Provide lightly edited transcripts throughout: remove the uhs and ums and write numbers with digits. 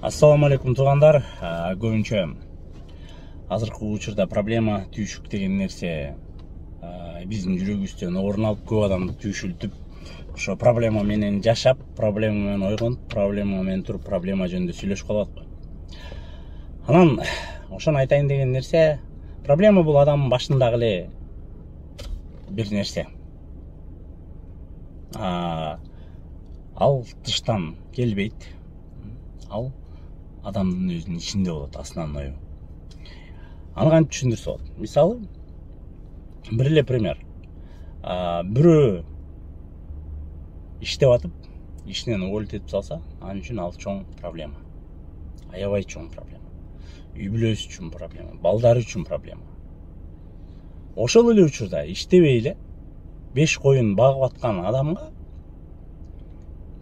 Ассаламу алейкум туугандар. Көбүнчө азыркы учурда проблема түйшүк деген нерсе биздин жүрөгүбүздөн орун алып, көп адамды түйшүлтүп, ошо проблема менен жашап, проблема менен ойгонуп, проблема менен туруп, проблема жөнүндө сүйлөшүп калат го. Анан ошону айтайын деген нерсе, проблема бул адамдын башындагы эле бир нерсе. Ал тыштан келбейт. Ал адамдын өзүнүн ичинде болот, основной. Аны кантип түшүндүрсө болот? Мисалы, бир эле пример. Бирөө иштеп атып, ишинен уволить этип салса, ал үчүн ал чоң проблема. Аябай чоң проблема. Үй бүлөсү үчүн проблема, балдары үчүн проблема. Ошол эле учурда иштебей эле 5 коюн багып аткан адамга,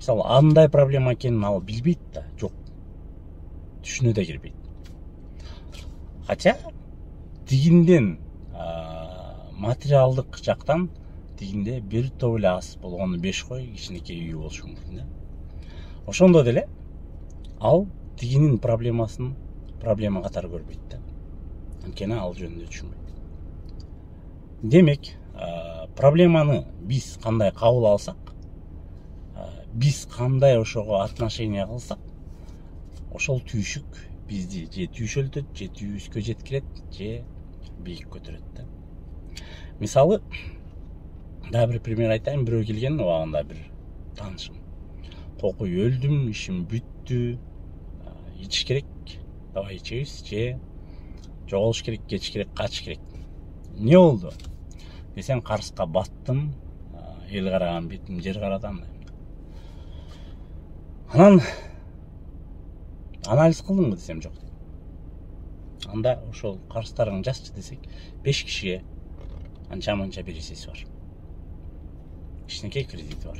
мисалы, андай проблема экенин ал билбейт да, жок. Түшүнө да кирбейт. Хотя тигинден материалдык жактан тигинде бир топ эле аз болгону 5 кой кичинекей үй болушу мүмкүн да. Ошондо деле ал тигинин проблемасын проблема катары көрбөйт да. Анткени ал жөнүндө түшүнбөйт. Демек, проблеманы биз кандай кабыл алсак, биз кандай ошого отношение кылсак, ошол түйшүк бизди же түйшөлтөт, же түйүбүзгө жеткирет, же бийик көтөрөт да. Мисалы, да бир пример айтайын. Бирөө келген убагында, бир таанышым. Кокуй, өлдүм, ишим бүттү, ичиш керек, давай ичебиз, же жоголуш керек, кетиш керек, качыш керек. Не болду десең, карызга баттым, эл караган бетим жер карадан. Анан анализ кылдыңбы десем, жок. Анда ошол карыздарың жазчы десек, 5 кишиге анча-манча бересеси бар. Кичинекей кредити бар.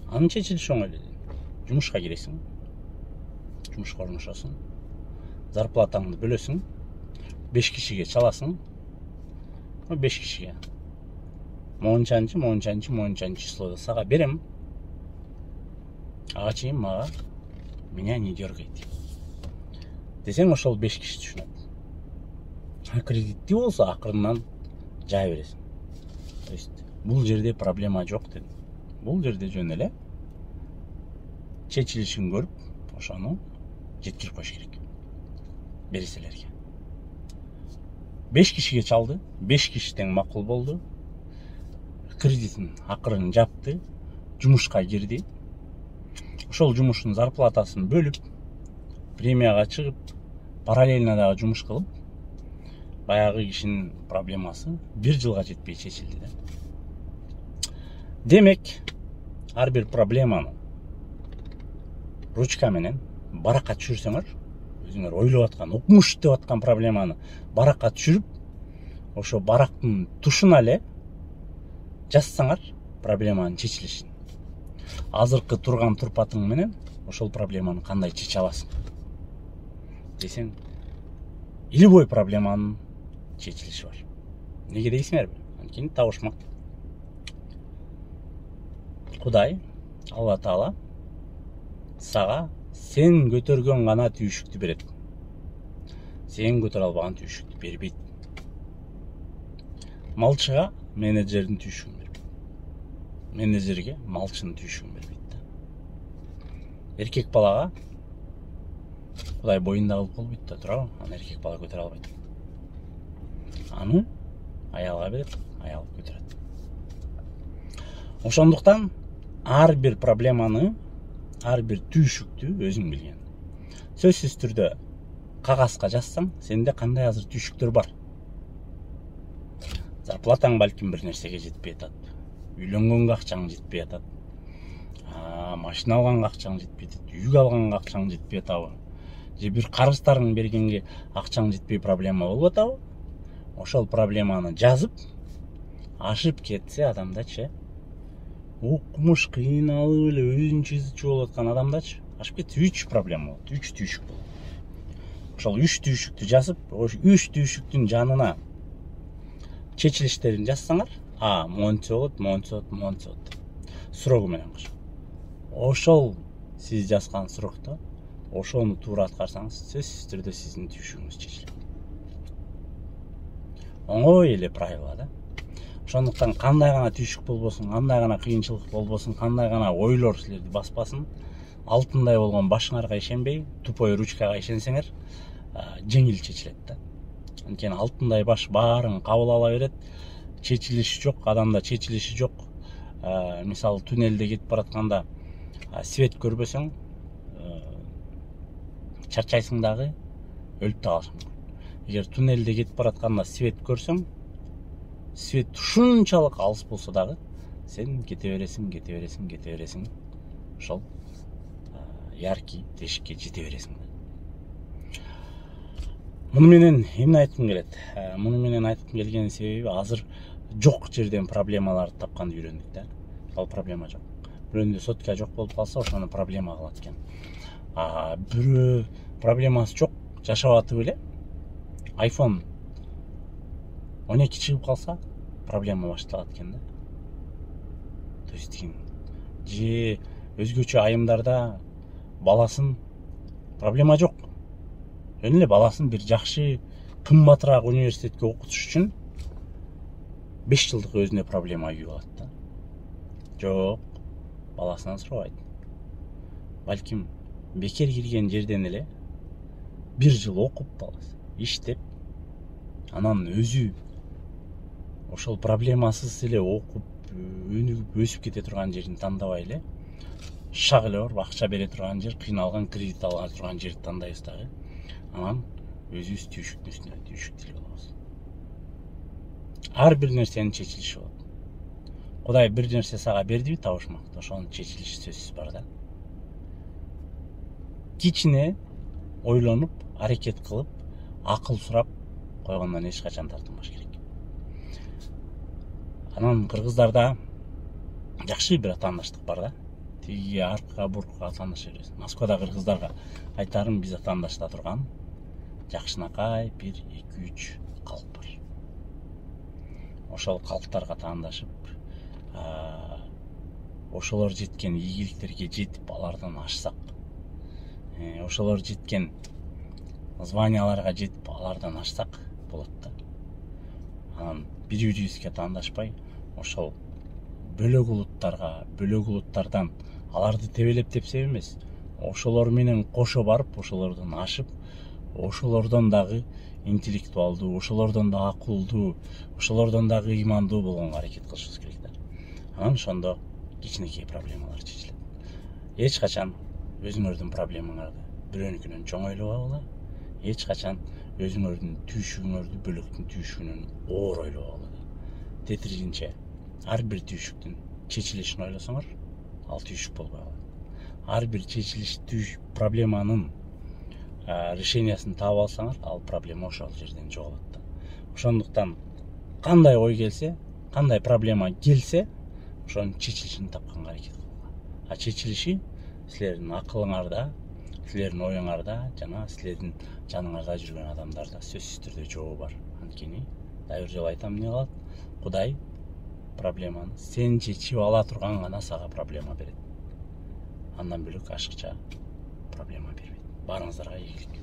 Анын чечилиши оңой эле. Жумушка киресиң, жумушка орношосуң, зарплатаңды бөлөсүң, 5 кишиге чаласың, 5 кишиге моунчанчы числода сага берем. Ага чейин мага меня не дергайте десең, ошол 5 киши түшүнөт. Кредитти болсо акырынан жай бересиң. То есть бул жерде проблема жок дедим. Бул жерде жөн эле чечилишин көрүп, ошону жеткирип коюш керек береселерге. 5 кишиге чалды, 5 киши тең макул болду, кредитин акырын жапты, жумушка кирди. Ошол жумуштун зарплатасын бөлүп, премияга чыгып, параллельно дагы жумуш кылып, баягы кишинин проблемасы 1 жылга жетпей чечилди да. Демек, ар бир проблеманы ручка менен баракка түшүрсөңөр, өзүңөр ойлоп аткан, укмуш деп аткан проблеманы баракка түшүрүп, ошо барактын тушуна эле жазсаңар проблеманын чечилишин. Азыркы турган турпатың менен ошол проблеманы кандай чече аласың десең, любой проблеманын чечилиши бар. Неге дейсиңерби? Анткени табышмак. Кудай, Алла Таала сага сен көтөргөн гана түйшүктү берет. Сен көтөрө албаган түйшүктү бербейт. Малчыга менеджердин түйшүгүн бербейт. Менеджерге малчынын түйшүгүн бербейт. Эркек балага Кудай боюнда кылып болбойт да, туурабы? Аны эркек бала көтөрө албайт. Аны аялга берет, аял көтөрөт. Ошондуктан ар бир проблеманы, ар бир түйшүктү өзүң билген. Сөзсүз түрдө кагазга жазсаң, сенде кандай азыр түйшүктөр бар. Зарплатаң балким бир нерсеге жетпей атат. Үйлөнгөнгө акчаң жетпей атат. Машина алганга акчаң жетпей атат. Үй алганга акчаң жетпей атабы? Же бир карыздарың бергенге акчаң жетпей проблема болуп атабы? Ошол проблеманы жазып, ашып кетсе адамдачы, укмуш кыйналып эле өзүнчө изичи болуп аткан адамдачы, ашып кетсе 3 проблема болот, 3 түйшүк болот. Ошол 3 түйшүктү жазып, ошол 3 түйшүктүн жанына чечилиштерин жазсаңар, монтсе болот, монтсе болот, монтсе болот. Срогу менен кыш. Ошол сиз жазган суракта ошону туура аткарсаңыз сөзсүз түрдө сиздин түйшүгүңүз чечилет. Оңой эле правила да. Ошондуктан кандай гана түйшүк болбосун, кандай гана кыйынчылык болбосун, кандай гана ойлор силерди баспасын, алтындай болгон башыңарга ишенбей, тупой ручкага ишенсеңер, жеңил чечилет да. Анткени алтындай баш баарын кабыл ала берет, чечилиши жок, адамда чечилиши жок. Мисалы туннелде кетип баратканда свет көрбөсөң, чарчайсың дагы, өлүп да калышың мүмкүн. Эгер туннелде кетип баратканда свет көрсөң, свет ушунчалык алыс болсо дагы, сен кете бересиң. Ошол яркий тешикке жете бересиң. Муну менен эмне айткым келет? Муну менен айткым келгенин себеби азыр жок жерден проблемаларды тапканды үйрөндүк да. Ал проблема жок. Бирөөнүндө сотка жок болуп калса, ошону проблема кылат экен. Бирөө проблемасы жок, жашап атып эле iPhone 12 чыгып калса, проблема башталат экен да. То есть же өзгөчө айымдарда баласын проблема жок. Жөн эле баласын бир жакшы, кымбатыраак университетке окутуш үчүн 5 жылдык өзүнө проблема үйүп алат да. Жок, баласынан сурабайт. Балким бекер кирген жерден эле 1 жыл окуп баласы, иштеп, анан өзү ошол проблемасыз эле окуп, өнүгүп, өсүп кете турган жерин тандабай эле, шак эле барып акча бере турган жер, кыйналган кредит ала турган жерди тандайбыз дагы. Анан өзүбүз түйшүктүн үстүнө түйшүк тилип алабыз. Ар бир нерсенин чечилиши болот. Кудай бир нерсе сага бердиби табышмакты, ошонун чечилиши сөзсүз бар да. Кичине ойлонуп, аракет кылып, акыл сурап койгондон эч качан тартынбаш керек. Анан кыргыздарда жакшы бир атаандаштык бар да. Тиги арка бурка атаандаш беребиз. Москвада кыргыздарга айтарым, биз атаандашта турган жакшынакай 1-2-3 калк бар. Ошол калктарга атаандашып, ошолор жеткен ийгиликтерге жетип, алардан ашсак, ошолор жеткен званияларга жетип, алардан ашсак болот да. Анан бири-бирибизге атаандашпай, ошол бөлөк улуттардан аларды тебелеп тепсек эмес, ошолор менен кошо барып, ошолордон ашып, ошолордон дагы интеллектуалдуу, ошолордон да акылдуу, ошолордон дагы ыймандуу болгонго аракет кылышыбыз керек да. Анан ошондо кичинекей проблемалар чечилет. Эч качан өзүңөрдүн проблемаңарды бирөөнүкүнөн чоң ойлобогула, эч качан өзүңөрдүн түйшүгүңөрдү бөлөктүн түйшүгүнөн оор ойлобогула. Тетиринче ар бир түйшүктүн чечилишин ойлосоңор, ал түйшүк болбой калат. Ар бир проблеманын решениясын таап алсаңар, ал проблема ошол жерден жоголот да. Ошондуктан кандай ой келсе, кандай проблема келсе, ошонун чечилишин тапканга аракет кылгыла. Чечилиши силердин акылыңарда, силердин оюңарда жана силердин жаныңарда жүргөн адамдарда сөзсүз түрдө жообу бар. Анткени дагы бир жолу айтам, эмне кылат? Кудай проблеманы сен чечип ала турган гана сага проблема берет. Андан бөлөк ашыкча проблема бербейт. Баарыңыздарга ийгилик.